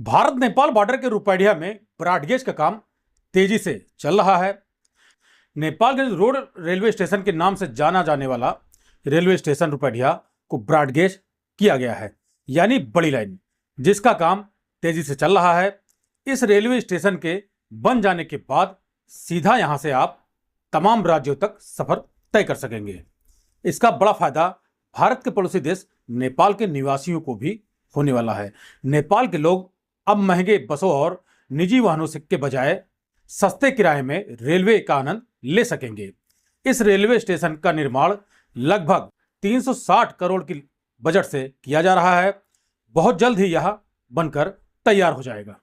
Bharat Nepal border के रुपैडिया में broad gauge का काम तेजी से चल रहा है। नेपाल के रोड रेलवे स्टेशन के नाम से जाना जाने वाला रेलवे स्टेशन रुपैडिया को ब्रॉडगेज किया गया है, यानी बड़ी लाइन, जिसका काम तेजी से चल रहा है। इस रेलवे स्टेशन के बन जाने के बाद सीधा यहां से आप तमाम राज्यों तक सफर तय कर सकेंगे। इसका बड़ा फायदा भारत के पड़ोसी देश नेपाल के निवासियों को भी होने वाला है। नेपाल के लोग अब महंगे बसों और निजी वाहनों से के बजाय सस्ते किराए में रेलवे का आनंद ले सकेंगे। इस रेलवे स्टेशन का निर्माण लगभग 360 करोड़ की बजट से किया जा रहा है। बहुत जल्द ही यह बनकर तैयार हो जाएगा।